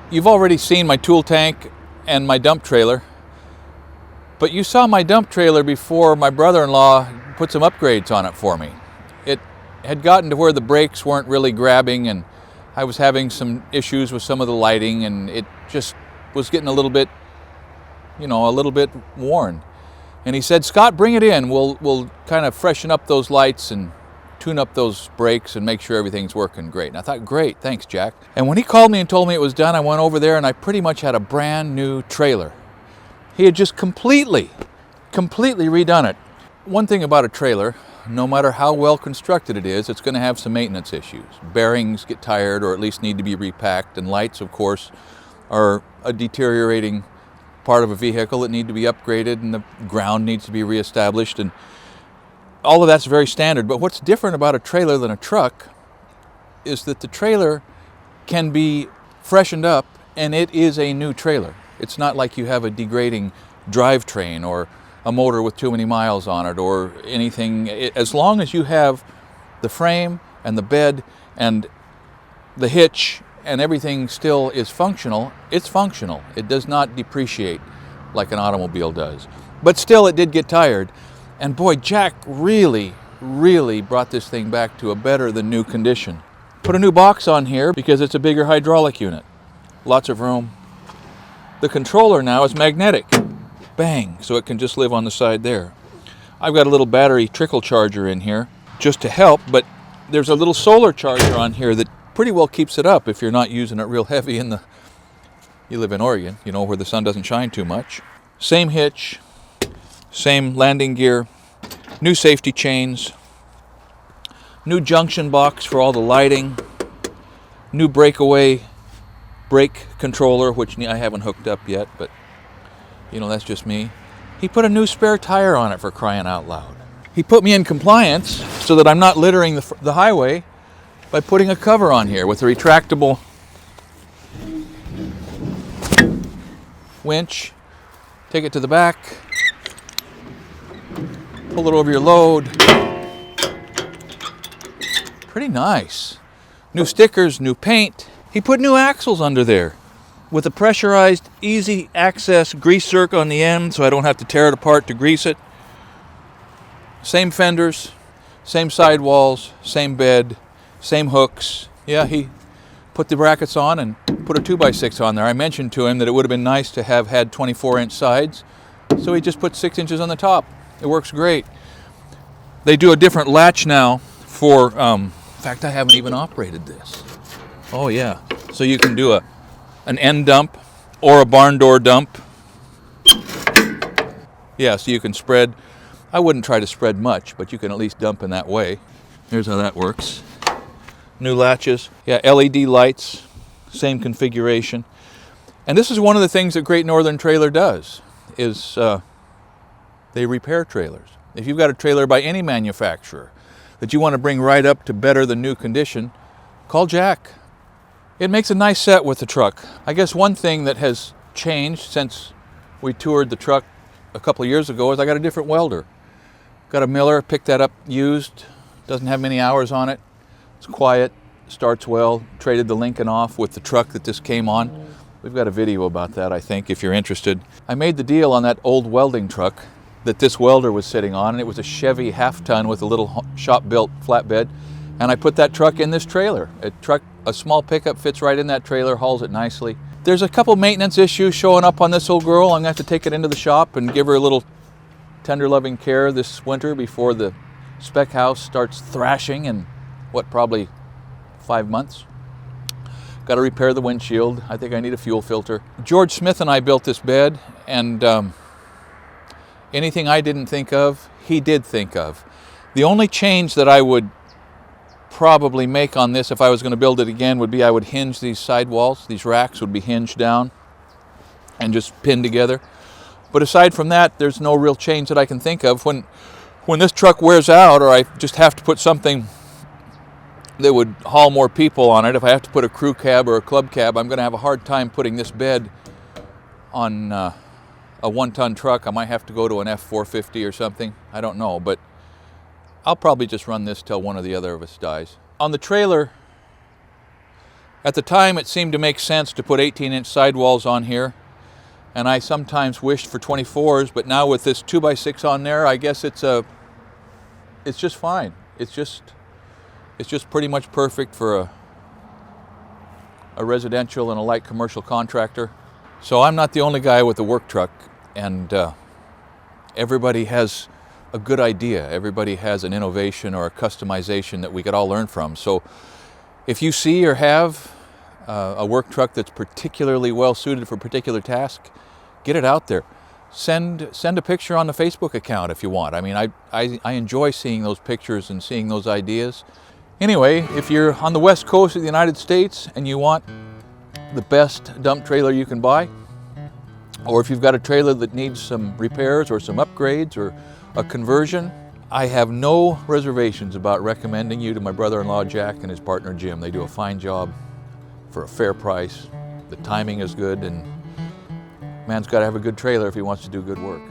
You've already seen my tool tank and my dump trailer, but you saw my dump trailer before my brother-in-law put some upgrades on it for me. It had gotten to where the brakes weren't really grabbing, and I was having some issues with some of the lighting, and it just was getting a little bit worn. And he said, "Scott, bring it in. We'll kind of freshen up those lights and tune up those brakes and make sure everything's working great." And I thought, great, thanks, Jack. And when he called me and told me it was done, I went over there and I pretty much had a brand new trailer. He had just completely redone it. One thing about a trailer, no matter how well constructed it is, it's going to have some maintenance issues. Bearings get tired or at least need to be repacked, and lights, of course, are a deteriorating part of a vehicle that need to be upgraded, and the ground needs to be reestablished, and all of that's very standard. But what's different about a trailer than a truck is that the trailer can be freshened up, and it is a new trailer. It's not like you have a degrading drivetrain or a motor with too many miles on it or anything. As long as you have the frame and the bed and the hitch and everything still is functional, it's functional. It does not depreciate like an automobile does. But still, it did get tired. And boy, Jack really brought this thing back to a better than new condition. Put a new box on here because it's a bigger hydraulic unit. Lots of room. The controller now is magnetic. Bang, so it can just live on the side there. I've got a little battery trickle charger in here just to help, but there's a little solar charger on here that pretty well keeps it up if you're not using it real heavy you live in Oregon, where the sun doesn't shine too much. Same hitch, same landing gear, new safety chains, new junction box for all the lighting, new breakaway brake controller, which I haven't hooked up yet, but that's just me. He put a new spare tire on it, for crying out loud. He put me in compliance so that I'm not littering the highway by putting a cover on here with a retractable winch. Take it to the back, pull it over your load. Pretty nice. New stickers, new paint. He put new axles under there with a pressurized, easy access grease zerk on the end so I don't have to tear it apart to grease it. Same fenders, same sidewalls, same bed, same hooks. Yeah, he put the brackets on and put a 2x6 on there. I mentioned to him that it would have been nice to have had 24-inch sides, so he just put 6 inches on the top. It works great. They do a different latch now for, in fact, I haven't even operated this. Oh yeah, so you can do an end dump or a barn door dump. Yeah, so you can spread. I wouldn't try to spread much, but you can at least dump in that way. Here's how that works. New latches. Yeah, LED lights, same configuration. And this is one of the things that Great Northern Trailer does, is they repair trailers. If you've got a trailer by any manufacturer that you want to bring right up to better than new condition, call Jack. It makes a nice set with the truck. I guess one thing that has changed since we toured the truck a couple of years ago is I got a different welder. Got a Miller, picked that up used, doesn't have many hours on it. It's quiet, starts well. Traded the Lincoln off with the truck that this came on. We've got a video about that, I think, if you're interested. I made the deal on that old welding truck that this welder was sitting on, and it was a Chevy half-ton with a little shop-built flatbed, and I put that truck in this trailer. A small pickup fits right in that trailer, hauls it nicely. There's a couple maintenance issues showing up on this old girl. I'm going to have to take it into the shop and give her a little tender loving care this winter before the spec house starts thrashing in, probably 5 months. Got to repair the windshield. I think I need a fuel filter. George Smith and I built this bed, and anything I didn't think of, he did think of. The only change that I would probably make on this if I was going to build it again would be I would hinge these sidewalls. These racks would be hinged down and just pinned together. But aside from that, there's no real change that I can think of. When this truck wears out, or I just have to put something that would haul more people on it, if I have to put a crew cab or a club cab, I'm going to have a hard time putting this bed on a 1-ton truck. I might have to go to an F450 or something. I don't know, but I'll probably just run this till one or the other of us dies. On the trailer, At the time, it seemed to make sense to put 18-inch sidewalls on here, and I sometimes wished for 24s, but now with this 2x6 on there, I guess it's just fine. It's just pretty much perfect for a residential and a light commercial contractor. So I'm not the only guy with a work truck, and everybody has a good idea. Everybody has an innovation or a customization that we could all learn from. So if you see or have a work truck that's particularly well suited for a particular task, get it out there. Send a picture on the Facebook account if you want. I mean, I enjoy seeing those pictures and seeing those ideas. Anyway, if you're on the west coast of the United States and you want the best dump trailer you can buy, or if you've got a trailer that needs some repairs or some upgrades or a conversion, I have no reservations about recommending you to my brother-in-law Jack and his partner Jim. They do a fine job for a fair price. The timing is good, and man's got to have a good trailer if he wants to do good work.